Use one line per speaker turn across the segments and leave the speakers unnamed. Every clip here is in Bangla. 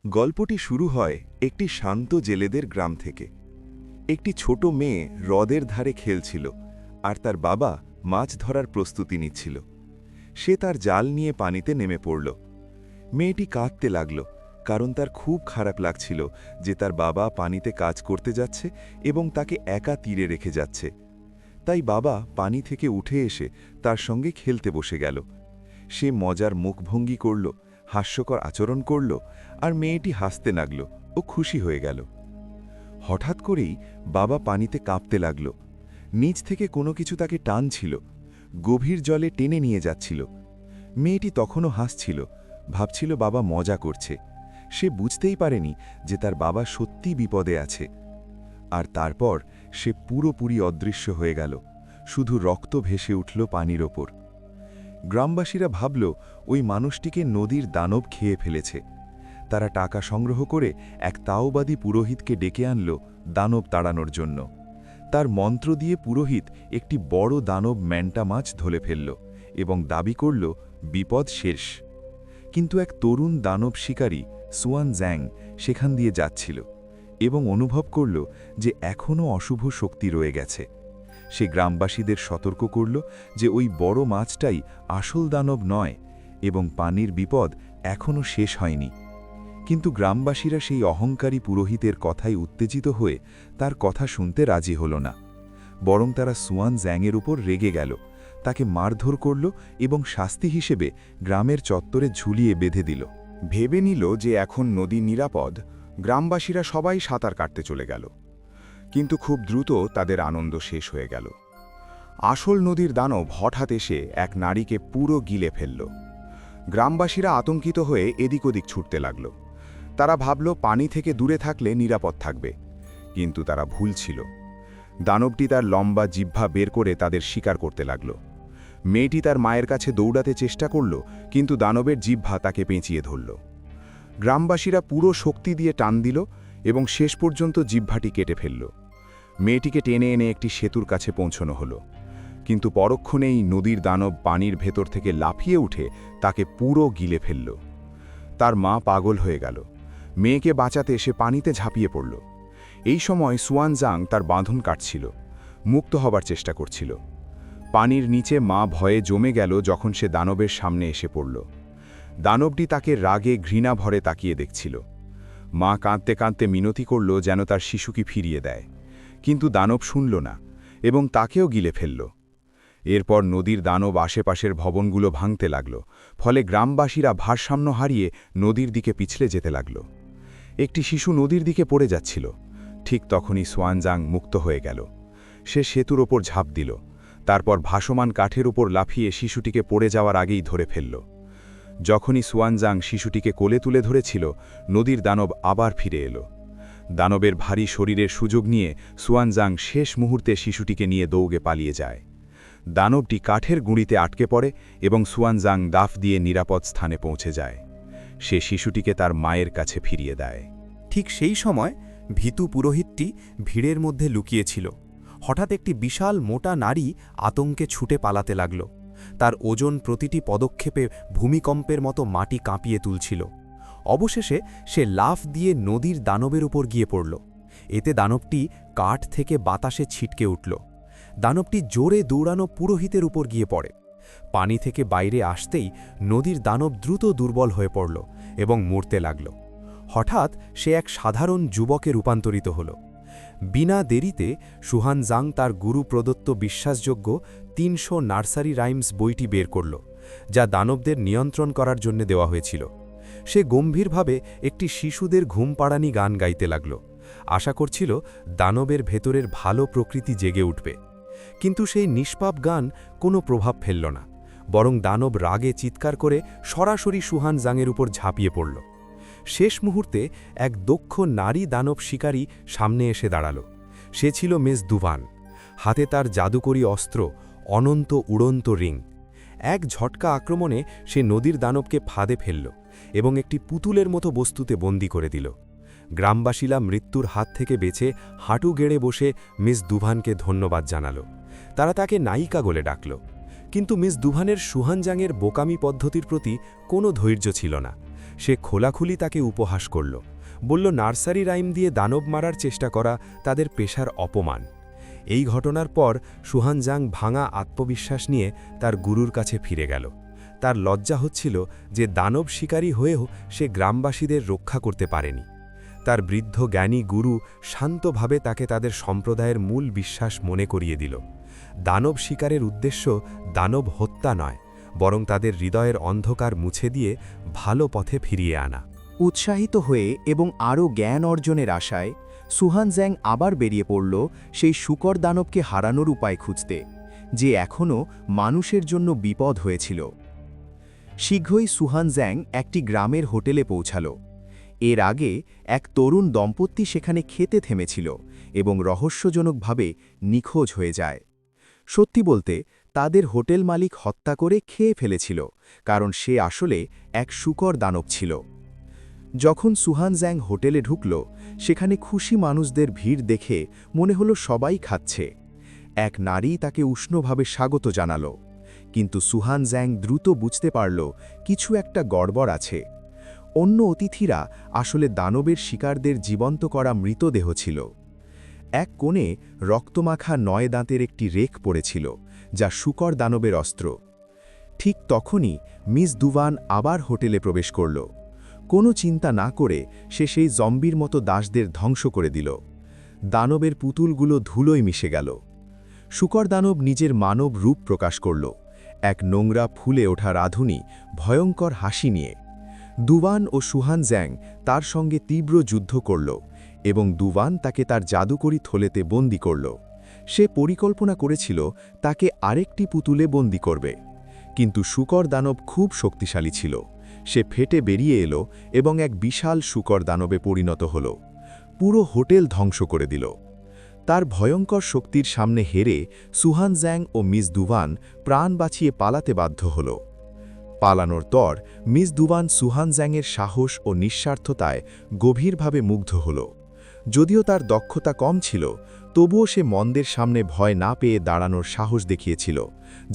গল্পটি শুরু হয় একটি শান্ত জেলেদের গ্রাম থেকে। একটি ছোট মেয়ে হ্রদের ধারে খেলছিল আর তার বাবা মাছ ধরার প্রস্তুতি নিচ্ছিল। সে তার জাল নিয়ে পানিতে নেমে পড়ল। মেয়েটি কাঁদতে লাগল, কারণ তার খুব খারাপ লাগছিল যে তার বাবা পানিতে কাজ করতে যাচ্ছে এবং তাকে একা তীরে রেখে যাচ্ছে। তাই বাবা পানি থেকে উঠে এসে তার সঙ্গে খেলতে বসে গেল। সে মজার মুখভঙ্গি করল, হাস্যকর আচরণ করল, আর মেয়েটি হাসতে লাগল ও খুশি হয়ে গেল। হঠাৎ করেই বাবা পানিতে কাঁপতে লাগল। নিচ থেকে কোনো কিছু তাকে টানছিল, গভীর জলে টেনে নিয়ে যাচ্ছিল। মেয়েটি তখনও হাসছিল, ভাবছিল বাবা মজা করছে। সে বুঝতেই পারেনি যে তার বাবা সত্যি বিপদে আছে। আর তারপর সে পুরোপুরি অদৃশ্য হয়ে গেল, শুধু রক্ত ভেসে উঠল পানির ওপর। গ্রামবাসীরা ভাবল ওই মানুষটিকে নদীর দানব খেয়ে ফেলেছে। তারা টাকা সংগ্রহ করে এক তাওবাদী পুরোহিতকে ডেকে আনল দানব তাড়ানোর জন্য। তার মন্ত্র দিয়ে পুরোহিত একটি বড় দানব ম্যান্টা মাছ ধরে ফেলল এবং দাবি করল বিপদ শেষ। কিন্তু এক তরুণ দানব শিকারী সুয়ান জ্যাং সেখান দিয়ে যাচ্ছিল এবং অনুভব করল যে এখনও অশুভ শক্তি রয়ে গেছে। সে গ্রামবাসীদের সতর্ক করল যে ওই বড় মাছটাই আসল দানব নয় এবং পানির বিপদ এখনও শেষ হয়নি। কিন্তু গ্রামবাসীরা সেই অহংকারী পুরোহিতের কথায় উত্তেজিত হয়ে তার কথা শুনতে রাজি হল না। বরং তারা সুয়ান জ্যাংয়ের উপর রেগে গেল, তাকে মারধর করল এবং শাস্তি হিসেবে গ্রামের চত্বরে ঝুলিয়ে বেঁধে দিল।
ভেবে নিল যে এখন নদী নিরাপদ, গ্রামবাসীরা সবাই সাঁতার কাটতে চলে গেল। কিন্তু খুব দ্রুত তাদের আনন্দ শেষ হয়ে গেল। আসল নদীর দানব হঠাৎ এসে এক নারীকে পুরো গিলে ফেলল। গ্রামবাসীরা আতঙ্কিত হয়ে এদিক ওদিক ছুটতে লাগল। তারা ভাবল পানি থেকে দূরে থাকলে নিরাপদ থাকবে, কিন্তু তারা ভুল ছিল। দানবটি তার লম্বা জিহ্বা বের করে তাদের শিকার করতে লাগল। মেয়েটি তার মায়ের কাছে দৌড়াতে চেষ্টা করল, কিন্তু দানবের জিহ্বা তাকে পেঁচিয়ে ধরল। গ্রামবাসীরা পুরো শক্তি দিয়ে টান দিল এবং শেষ পর্যন্ত জিহ্বাটি কেটে ফেলল। মেয়েটিকে টেনে এনে একটি সেতুর কাছে পৌঁছানো হলো, কিন্তু পরক্ষণেই নদীর দানব পানির ভেতর থেকে লাফিয়ে উঠে তাকে পুরো গিলে ফেলল। তার মা পাগল হয়ে গেল। মেয়েকে বাঁচাতে সে পানিতে ঝাঁপিয়ে পড়ল। এই সময় সুয়ান জাং তার বাঁধন কাটছিল, মুক্ত হবার চেষ্টা করছিল। পানির নিচে মা ভয়ে জমে গেল যখন সে দানবের সামনে এসে পড়ল। দানবটি তাকে রাগে ঘৃণা ভরে তাকিয়ে দেখছিল। মা কাঁদতে কাঁদতে মিনতি করল যেন তার শিশুকে ফিরিয়ে দেয়, কিন্তু দানব শুনল না এবং তাকেও গিলে ফেলল। এরপর নদীর দানব আশেপাশের ভবনগুলো ভাঙতে লাগল, ফলে গ্রামবাসীরা ভারসাম্য হারিয়ে নদীর দিকে পিছলে যেতে লাগল। একটি শিশু নদীর দিকে পড়ে যাচ্ছিল। ঠিক তখনই সুয়ান জাং মুক্ত হয়ে গেল। সে সেতুর ওপর ঝাঁপ দিল, তারপর ভাসমান কাঠের উপর লাফিয়ে শিশুটিকে পড়ে যাওয়ার আগেই ধরে ফেলল। যখনই সুয়ান জাং শিশুটিকে কোলে তুলে ধরেছিল, নদীর দানব আবার ফিরে এলো। দানবের ভারী শরীরের সুযোগ নিয়ে সুয়ান জাং শেষ মুহূর্তে শিশুটিকে নিয়ে দৌড়ে পালিয়ে যায়। দানবটি কাঠের গুঁড়িতে আটকে পড়ে এবং সুয়ান জাং দাফ দিয়ে নিরাপদ স্থানে পৌঁছে যায়। সে শিশুটিকে তার মায়ের কাছে ফিরিয়ে দেয়।
ঠিক সেই সময় ভীতু পুরোহিতটি ভিড়ের মধ্যে লুকিয়েছিল। হঠাৎ একটি বিশাল মোটা নারী আতঙ্কে ছুটে পালাতে লাগল। তার ওজন প্রতিটি পদক্ষেপে ভূমিকম্পের মতো মাটি কাঁপিয়ে তুলছিল। অবশেষে সে লাফ দিয়ে নদীর দানবের উপর গিয়ে পড়ল। এতে দানবটি কাঠ থেকে বাতাসে ছিটকে উঠল। দানবটি জোরে দৌড়ানো পুরোহিতের উপর গিয়ে পড়ে। পানি থেকে বাইরে আসতেই নদীর দানব দ্রুত দুর্বল হয়ে পড়ল এবং মরতে লাগল। হঠাৎ সে এক সাধারণ যুবকে রূপান্তরিত হল। বিনা দেরিতে সুহান জাং তার গুরু প্রদত্ত বিশ্বাসযোগ্য ৩০০ নার্সারি রাইমস বইটি বের করল, যা দানবদের নিয়ন্ত্রণ করার জন্য দেওয়া হয়েছিল। সে গম্ভীরভাবে একটি শিশুদের ঘুম পাড়ানি গান গাইতে লাগল, আশা করছিল দানবের ভেতরের ভালো প্রকৃতি জেগে উঠবে। কিন্তু সেই নিষ্পাপ গান কোনো প্রভাব ফেলল না, বরং দানব রাগে চিৎকার করে সরাসরি সুহান জাংয়ের উপর ঝাঁপিয়ে পড়ল। শেষ মুহূর্তে এক দক্ষ নারী দানব শিকারী সামনে এসে দাঁড়াল। সে ছিল মিস দুভান। হাতে তার জাদুকরী অস্ত্র, অনন্ত উড়ন্ত রিং। এক ঝটকা আক্রমণে সে নদীর দানবকে ফাঁদে ফেলল এবং একটি পুতুলের মতো বস্তুতে বন্দী করে দিল। গ্রামবাসীরা মৃত্যুর হাত থেকে বেঁচে হাঁটু গেড়ে বসে মিস দুভানকে ধন্যবাদ জানাল। তারা তাকে নায়িকা বলে ডাকল। কিন্তু মিস দুভানের সুহান জাংয়ের বোকামি পদ্ধতির প্রতি কোনো ধৈর্য ছিল না। সে খোলাখুলি তাকে উপহাস করল, বলল নার্সারি রাইম দিয়ে দানব মারার চেষ্টা করা তাদের পেশার অপমান। এই ঘটনার পর সুহানজাং ভাঙা আত্মবিশ্বাস নিয়ে তার গুরুর কাছে ফিরে গেল। তার লজ্জা হচ্ছিল যে দানব শিকারী হয়েও সে গ্রামবাসীদের রক্ষা করতে পারেনি। তার বৃদ্ধ জ্ঞানী গুরু শান্তভাবে তাকে তাদের সম্প্রদায়ের মূল বিশ্বাস মনে করিয়ে দিল। দানব শিকারের উদ্দেশ্য দানব হত্যা নয়, বরং তাদের হৃদয়ের অন্ধকার মুছে দিয়ে ভালো পথে ফিরিয়ে আনা।
উৎসাহিত হয়ে এবং আরও জ্ঞান অর্জনের আশায় সুহানজ্যাং আবার বেরিয়ে পড়ল সেই শূকর দানবকে হারানোর উপায় খুঁজতে, যে এখনও মানুষের জন্য বিপদ হয়েছিল। শীঘ্রই সুহানজ্যাং একটি গ্রামের হোটেলে পৌঁছাল। এর আগে এক তরুণ দম্পতি সেখানে খেতে থেমেছিল এবং রহস্যজনকভাবে নিখোঁজ হয়ে যায়। সত্যি বলতে তাদের হোটেল মালিক হত্যা করে খেয়ে ফেলেছিল, কারণ সে আসলে এক শূকর দানব ছিল। যখন সুহানজ্যাং হোটেলে ঢুকল, সেখানে খুশি মানুষদের ভিড় দেখে মনে হলো সবাই খাচ্ছে। এক নারী তাকে উষ্ণভাবে স্বাগত জানাল, কিন্তু সুহানজ্যাং দ্রুত বুঝতে পারল কিছু একটা গড়বড় আছে। অন্য অতিথিরা আসলে দানবের শিকারদের জীবন্ত করা মৃতদেহ ছিল। এক কোণে রক্তমাখা ৯ দাঁতের একটি রেখ পড়েছিল, যা শূকর দানবের অস্ত্র। ঠিক তখনই মিস দুভান আবার হোটেলে প্রবেশ করল। কোনো চিন্তা না করে সে সেই জম্বির মতো দাসদের ধ্বংস করে দিল। দানবের পুতুলগুলো ধুলোয় মিশে গেল। শূকর দানব নিজের মানব রূপ প্রকাশ করল, এক নোংরা ফুলে ওঠা রাধুনী ভয়ঙ্কর হাসি নিয়ে। দুভান ও সুহানজ্যাং তার সঙ্গে তীব্র যুদ্ধ করল এবং দুভান তাকে তার জাদুকরী থলেতে বন্দী করল। সে পরিকল্পনা করেছিল তাকে আরেকটি পুতুলে বন্দী করবে, কিন্তু শূকর দানব খুব শক্তিশালী ছিল। সে ফেটে বেরিয়ে এলো এবং এক বিশাল শূকর দানবে পরিণত হল, পুরো হোটেল ধ্বংস করে দিল। তার ভয়ঙ্কর শক্তির সামনে হেরে সুহানজ্যাং ও মিস দুভান প্রাণ বাঁচিয়ে পালাতে বাধ্য হল। পালানোর পর মিস দুভান সুহানজ্যাংয়ের সাহস ও নিঃস্বার্থতায় গভীরভাবে মুগ্ধ হল। যদিও তার দক্ষতা কম ছিল, তবুও সে মন্দের সামনে ভয় না পেয়ে দাঁড়ানোর সাহস দেখিয়েছিল,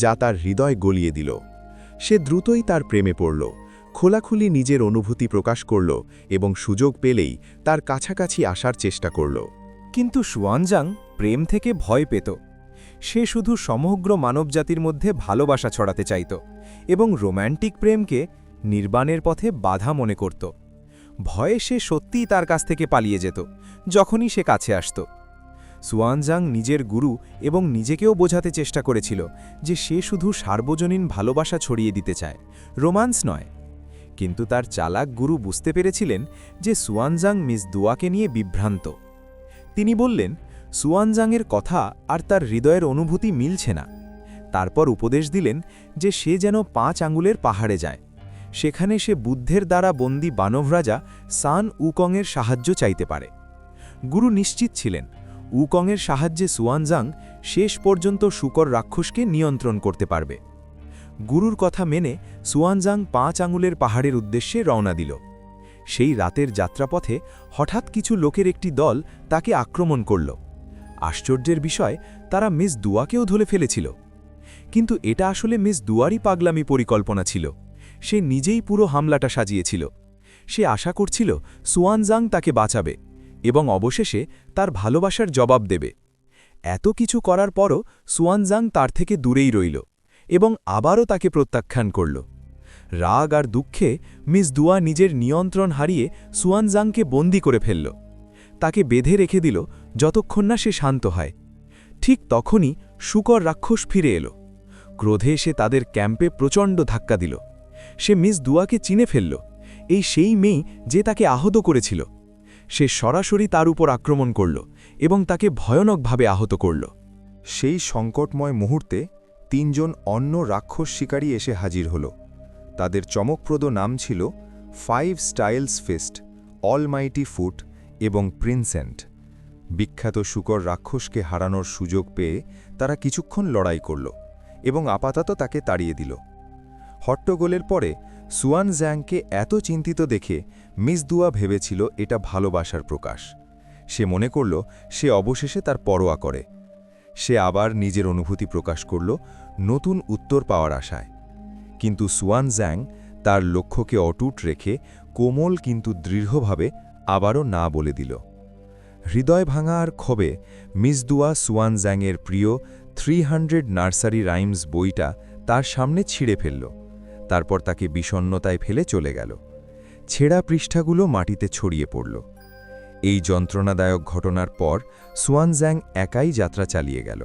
যা তার হৃদয় গলিয়ে দিল। সে দ্রুতই তার প্রেমে পড়ল, খোলাখুলি নিজের অনুভূতি প্রকাশ করল এবং সুযোগ পেলেই তার কাছাকাছি আসার চেষ্টা করল।
কিন্তু সুয়ানজাং প্রেম থেকে ভয় পেত। সে শুধু সমগ্র মানবজাতির মধ্যে ভালোবাসা ছড়াতে চাইত এবং রোম্যান্টিক প্রেমকে নির্বাণের পথে বাধা মনে করত। ভয়ে সে সত্যিই তার কাছ থেকে পালিয়ে যেত যখনই সে কাছে আসত। সুয়ানজাং নিজের গুরু এবং নিজেকেও বোঝাতে চেষ্টা করেছিল যে সে শুধু সার্বজনীন ভালোবাসা ছড়িয়ে দিতে চায়, রোমান্স নয়। কিন্তু তার চালাক গুরু বুঝতে পেরেছিলেন যে সুয়ানজাং মিস দুয়াকে নিয়ে বিভ্রান্ত। তিনি বললেন, সুয়ানজাংয়ের কথা আর তার হৃদয়ের অনুভূতি মিলছে না। তারপর উপদেশ দিলেন যে সে যেন 5 আঙ্গুলের পাহাড়ে যায়। সেখানে সে বুদ্ধের দ্বারা বন্দী বানভ রাজা সান উকংয়ের সাহায্য চাইতে পারে। গুরু নিশ্চিত ছিলেন উকংয়ের সাহায্যে সুয়ানজাং শেষ পর্যন্ত শূকর রাক্ষসকে নিয়ন্ত্রণ করতে পারবে। গুরুর কথা মেনে সুয়ানজাং 5 আঙ্গুলের পাহাড়ের উদ্দেশ্যে রওনা দিল। সেই রাতের যাত্রাপথে হঠাৎ কিছু লোকের একটি দল তাকে আক্রমণ করল। আশ্চর্যের বিষয়, তারা মিস দুয়াকেও ধরে ফেলেছিল। কিন্তু এটা আসলে মিস দুয়ারই পাগলামি পরিকল্পনা ছিল। সে নিজেই পুরো হামলাটা সাজিয়েছিল। সে আশা করছিল সুয়ানজাং তাকে বাঁচাবে এবং অবশেষে তার ভালোবাসার জবাব দেবে। এত কিছু করার পরও সুয়ানজাং তার থেকে দূরেই রইল এবং আবারও তাকে প্রত্যাখ্যান করল। রাগ আর দুঃখে মিস দুয়া নিজের নিয়ন্ত্রণ হারিয়ে সুয়ানজাংকে বন্দী করে ফেলল। তাকে বেঁধে রেখে দিল যতক্ষণ না সে শান্ত হয়। ঠিক তখনই শূকর রাক্ষস ফিরে এলো। ক্রোধে সে তাদের ক্যাম্পে প্রচণ্ড ধাক্কা দিল। সে মিস দুয়াকে চিনে ফেলল, এই সেই মেয়ে যে তাকে আহত করেছিল। সে সরাসরি তার উপর আক্রমণ করল এবং তাকে ভয়ানকভাবে আহত করল।
সেই সংকটময় মুহূর্তে 3 জন অন্য রাক্ষস শিকারী এসে হাজির হল। তাদের চমকপ্রদ নাম ছিল 5 স্টাইলস ফিস্ট, অলমাইটি ফুট এবং প্রিন্সেন্ট। বিখ্যাত শূকর রাক্ষসকে হারানোর সুযোগ পেয়ে তারা কিছুক্ষণ লড়াই করল এবং আপাতত তাকে তাড়িয়ে দিল। হট্টগোলের পরে সুয়ানজ্যাংকে এত চিন্তিত দেখে মিস দুয়া ভেবেছিল এটা ভালোবাসার প্রকাশ। সে মনে করল সে অবশেষে তার পরোয়া করে। সে আবার নিজের অনুভূতি প্রকাশ করল নতুন উত্তর পাওয়ার আশায়। কিন্তু সুয়ানজ্যাং তার লক্ষ্যকে অটুট রেখে কোমল কিন্তু দৃঢ়ভাবে আবারও না বলে দিল। হৃদয় ভাঙা আর ক্ষোভে মিস দুয়া সুয়ানজ্যাংয়ের প্রিয় 300 নার্সারি রাইমস বইটা তার সামনে ছিঁড়ে ফেলল। তারপর তাকে বিষণ্ণতায় ফেলে চলে গেল। ছেঁড়া পৃষ্ঠাগুলো মাটিতে ছড়িয়ে পড়ল। এই যন্ত্রণাদায়ক ঘটনার পর সুয়ানজ্যাং একাই যাত্রা চালিয়ে গেল।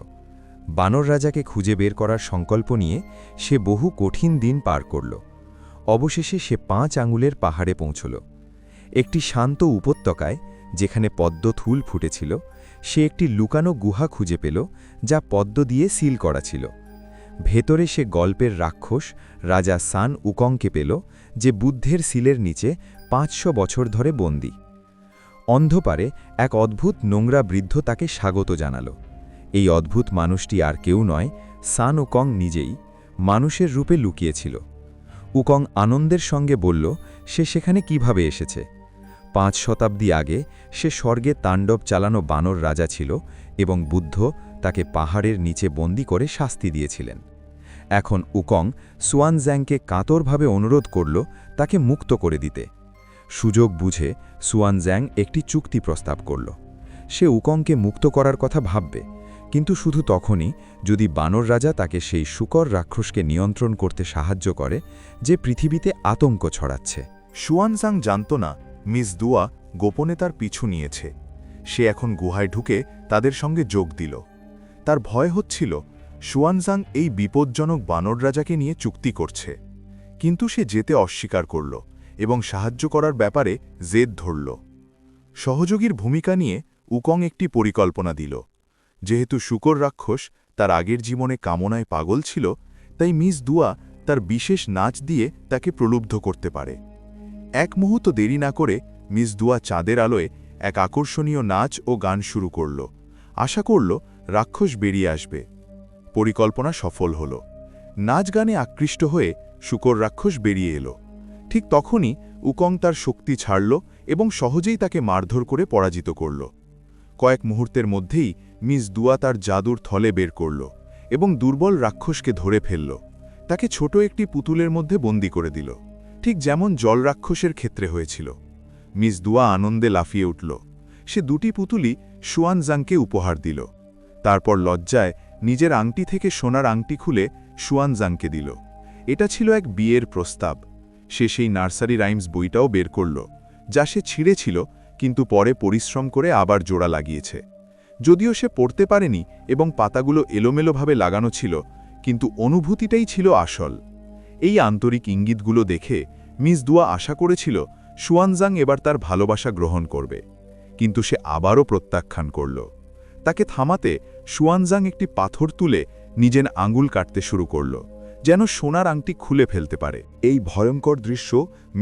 বানর রাজাকে খুঁজে বের করার সংকল্প নিয়ে সে বহু কঠিন দিন পার করল। অবশেষে সে 5 আঙুলের পাহাড়ে পৌঁছল। একটি শান্ত উপত্যকায়, যেখানে পদ্ম থুল ফুটেছিল, সে একটি লুকানো গুহা খুঁজে পেল যা পদ্ম দিয়ে সিল করা ছিল। ভেতরে সে গল্পের রাক্ষস রাজা সান উকংকে পেল, যে বুদ্ধের সিলের নিচে 500 বছর ধরে বন্দী। অন্ধকারে এক অদ্ভুত নোংরা বৃদ্ধ তাকে স্বাগত জানাল। এই অদ্ভুত মানুষটি আর কেউ নয়, সান উকং নিজেই, মানুষের রূপে লুকিয়েছিল। উকং আনন্দের সঙ্গে বলল সে সেখানে কিভাবে এসেছে। 5 শতাব্দী আগে সে স্বর্গে তাণ্ডব চালানো বানর রাজা ছিল এবং বুদ্ধ তাকে পাহাড়ের নিচে বন্দী করে শাস্তি দিয়েছিলেন। এখন উকং সুয়ানজ্যাংকে কাতরভাবে অনুরোধ করল তাকে মুক্ত করে দিতে। সুযোগ বুঝে সুয়ানজ্যাং একটি চুক্তি প্রস্তাব করল। সে উকংকে মুক্ত করার কথা ভাববে, কিন্তু শুধু তখনই যদি বানর রাজা তাকে সেই শূকর রাক্ষসকে নিয়ন্ত্রণ করতে সাহায্য করে যে পৃথিবীতে আতঙ্ক ছড়াচ্ছে।
সুয়ানজাং জানত না মিস দুয়া গোপনে তার পিছু নিয়েছে। সে এখন গুহায় ঢুকে তাদের সঙ্গে যোগ দিল। তার ভয় হচ্ছিল সুয়ানজাং এই বিপজ্জনক বানর রাজাকে নিয়ে চুক্তি করছে, কিন্তু সে যেতে অস্বীকার করল এবং সাহায্য করার ব্যাপারে জেদ ধরল। সহযোগীর ভূমিকা নিয়ে উকং একটি পরিকল্পনা দিল। যেহেতু শূকর রাক্ষস তার আগের জীবনে কামনায় পাগল ছিল, তাই মিস দুয়া তার বিশেষ নাচ দিয়ে তাকে প্রলুব্ধ করতে পারে। এক মুহূর্ত দেরি না করে মিস দুয়া চাঁদের আলোয় এক আকর্ষণীয় নাচ ও গান শুরু করল। আশা করল রাক্ষস বেরিয়ে আসবে। পরিকল্পনা সফল হল। নাচ গানে আকৃষ্ট হয়ে শূকর রাক্ষস বেরিয়ে এলো। ঠিক তখনই উকং তার শক্তি ছাড়ল এবং সহজেই তাকে মারধর করে পরাজিত করল। কয়েক মুহূর্তের মধ্যেই মিস দুয়া তার জাদুর থলে বের করল এবং দুর্বল রাক্ষসকে ধরে ফেলল। তাকে ছোট একটি পুতুলের মধ্যে বন্দী করে দিল, ঠিক যেমন জল রাক্ষসের ক্ষেত্রে হয়েছিল। মিস দুয়া আনন্দে লাফিয়ে উঠল। সে 2টি পুতুলই সুয়ানজাংকে উপহার দিল। তারপর লজ্জায় নিজের আংটি থেকে সোনার আংটি খুলে সুয়ানজাংকে দিল। এটা ছিল এক বিয়ের প্রস্তাব। সে সেই নার্সারি রাইমস বইটাও বের করল, যা সে ছিঁড়েছিল, কিন্তু পরে পরিশ্রম করে আবার জোড়া লাগিয়েছে। যদিও সে পড়তে পারেনি এবং পাতাগুলো এলোমেলোভাবে লাগানো ছিল, কিন্তু অনুভূতিটাই ছিল আসল। এই আন্তরিক ইঙ্গিতগুলো দেখে মিস দুয়া আশা করেছিল সুয়ানজাং এবার তার ভালোবাসা গ্রহণ করবে, কিন্তু সে আবারও প্রত্যাখ্যান করল। তাকে থামাতে সুয়ানজাং একটি পাথর তুলে নিজের আঙুল কাটতে শুরু করল, যেন সোনার আংটি খুলে ফেলতে পারে। এই ভয়ঙ্কর দৃশ্য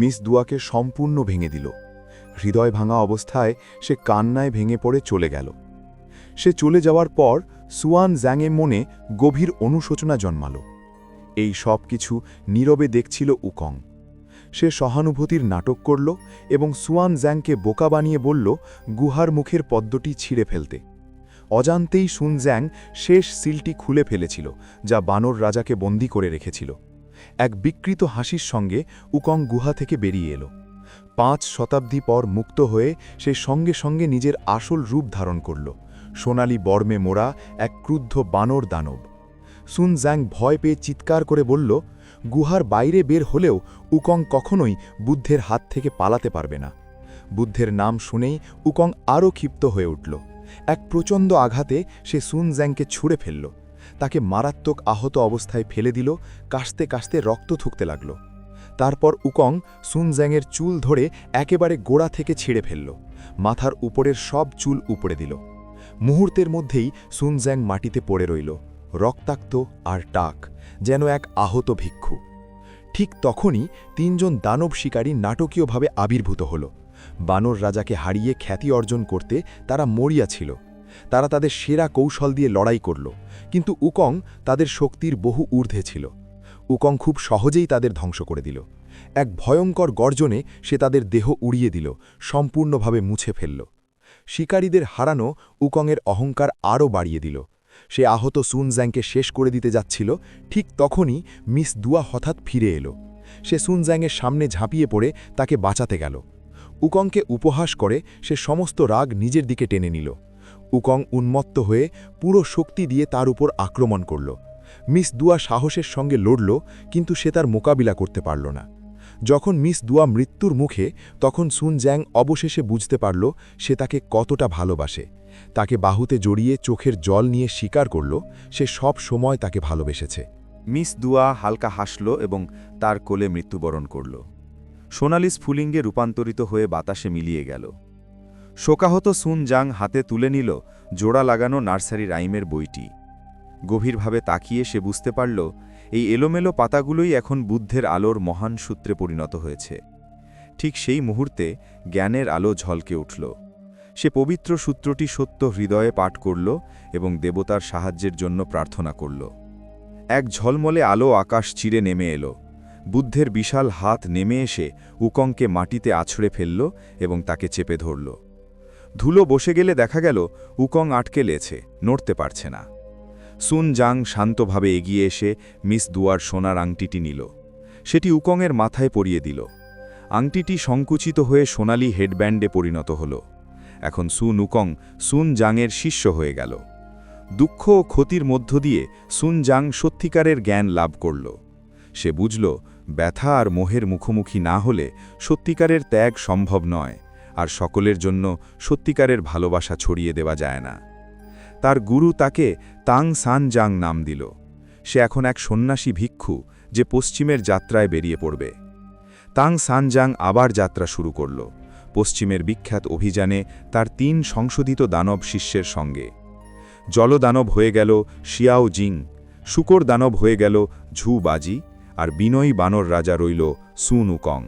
মিস দুয়াকে সম্পূর্ণ ভেঙে দিল। হৃদয় ভাঙা অবস্থায় সে কান্নায় ভেঙে পড়ে চলে গেল। সে চলে যাওয়ার পর সুয়ানজ্যাংয়ের মনে গভীর অনুশোচনা জন্মাল। এই সব কিছু নীরবে দেখছিল উকং। সে সহানুভূতির নাটক করল এবং সুয়ানজ্যাংকে বোকা বানিয়ে বলল গুহার মুখের পদ্মটি ছিঁড়ে ফেলতে। অজান্তেই সুনজ্যাং শেষ সিলটি খুলে ফেলেছিল, যা বানর রাজাকে বন্দী করে রেখেছিল। এক বিকৃত হাসির সঙ্গে উকং গুহা থেকে বেরিয়ে এলো। 5 শতাব্দী পর মুক্ত হয়ে সে সঙ্গে সঙ্গে নিজের আসল রূপ ধারণ করল, সোনালি বর্মে মোড়া এক ক্রুদ্ধ বানর দানব। সুনজ্যাং ভয় পেয়ে চিৎকার করে বলল, গুহার বাইরে বের হলেও উকং কখনোই বুদ্ধের হাত থেকে পালাতে পারবে না। বুদ্ধের নাম শুনেই উকং আরও ক্ষিপ্ত হয়ে উঠল। এক প্রচণ্ড আঘাতে সে সুনজ্যাংকে ছুঁড়ে ফেলল। তাকে মারাত্মক আহত অবস্থায় ফেলে দিল, কাশতে কাশতে রক্ত থুকতে লাগল। তারপর উকং সুনজ্যাংয়ের চুল ধরে একেবারে গোড়া থেকে ছিঁড়ে ফেলল। মাথার উপরের সব চুল উপড়ে দিল। মুহূর্তের মধ্যেই সুনজ্যাং মাটিতে পড়ে রইল, রক্তাক্ত আর টাক, যেন এক আহত ভিক্ষু। ঠিক তখনই 3 জন দানব শিকারী নাটকীয়ভাবে আবির্ভূত হল। বানর রাজাকে হারিয়ে খ্যাতি অর্জন করতে তারা মরিয়া ছিল। তারা তাদের সেরা কৌশল দিয়ে লড়াই করল, কিন্তু উকং তাদের শক্তির বহু ঊর্ধ্বে ছিল। উকং খুব সহজেই তাদের ধ্বংস করে দিল। এক ভয়ঙ্কর গর্জনে সে তাদের দেহ উড়িয়ে দিল, সম্পূর্ণভাবে মুছে ফেলল। শিকারীদের হারানো উকংয়ের অহংকার আরও বাড়িয়ে দিল। সে আহত সুনজ্যাংকে শেষ করে দিতে যাচ্ছিল। ঠিক তখনই মিস দুয়া হঠাৎ ফিরে এলো।
সে সুনজ্যাংয়ের সামনে ঝাঁপিয়ে পড়ে তাকে বাঁচাতে গেল। উকংকে উপহাস করে সে সমস্ত রাগ নিজের দিকে টেনে নিল। উকং উন্মত্ত হয়ে পুরো শক্তি দিয়ে তার উপর আক্রমণ করল। মিস দুয়া সাহসের সঙ্গে লড়ল, কিন্তু সে তার মোকাবিলা করতে পারল না। যখন মিস দুয়া মৃত্যুর মুখে, তখন সুনজ্যাং অবশেষে বুঝতে পারল সে তাকে কতটা ভালোবাসে। তাকে বাহুতে জড়িয়ে চোখের জল নিয়ে স্বীকার করল সে সব সময় তাকে ভালোবেসেছে।
মিস দুয়া হালকা হাসল এবং তার কোলে মৃত্যুবরণ করল। সোনালি স্ফুলিঙ্গে রূপান্তরিত হয়ে বাতাসে মিলিয়ে গেল। শোকাহত সুনজাং হাতে তুলে নিল জোড়া লাগানো নার্সারি রাইমের বইটি। গভীরভাবে তাকিয়ে সে বুঝতে পারল এই এলোমেলো পাতাগুলোই এখন বুদ্ধের আলোর মহান সূত্রে পরিণত হয়েছে। ঠিক সেই মুহূর্তে জ্ঞানের আলো ঝলকে উঠল। সে পবিত্র সূত্রটি সত্য হৃদয়ে পাঠ করল এবং দেবতার সাহায্যের জন্য প্রার্থনা করল। এক ঝলমলে আলো আকাশ চিরে নেমে এলো। বুদ্ধের বিশাল হাত নেমে এসে উকংকে মাটিতে আছড়ে ফেলল এবং তাকে চেপে ধরল। ধুলো বসে গেলে দেখা গেল উকং আটকে লেছে, নড়তে পারছে না। সুনজাং শান্তভাবে এগিয়ে এসে মিস দুয়ার সোনার আংটিটি নিল। সেটি উকংয়ের মাথায় পরিয়ে দিল। আংটিটি সংকুচিত হয়ে সোনালি হেডব্যান্ডে পরিণত হল। এখন উকং সুনজাংয়ের শিষ্য হয়ে গেল। দুঃখ ও ক্ষতির মধ্য দিয়ে সুনজাং সত্যিকারের জ্ঞান লাভ করল। সে বুঝল ব্যথা আর মোহের মুখোমুখি না হলে সত্যিকারের ত্যাগ সম্ভব নয়, আর সকলের জন্য সত্যিকারের ভালোবাসা ছড়িয়ে দেওয়া যায় না। তার গুরু তাকে তাং সানজাং নাম দিল। সে এখন এক সন্ন্যাসী ভিক্ষু যে পশ্চিমের যাত্রায় বেরিয়ে পড়বে। তাং সানজাং আবার যাত্রা শুরু করল, পশ্চিমের বিখ্যাত অভিযানে তার ৩ সংশোধিত দানব শিষ্যের সঙ্গে। জলদানব হয়ে গেল শিয়াও জিং, শুকর দানব হয়ে গেল ঝু বাজি, আর বিনয়ী বানর রাজা রইল সুন উকং।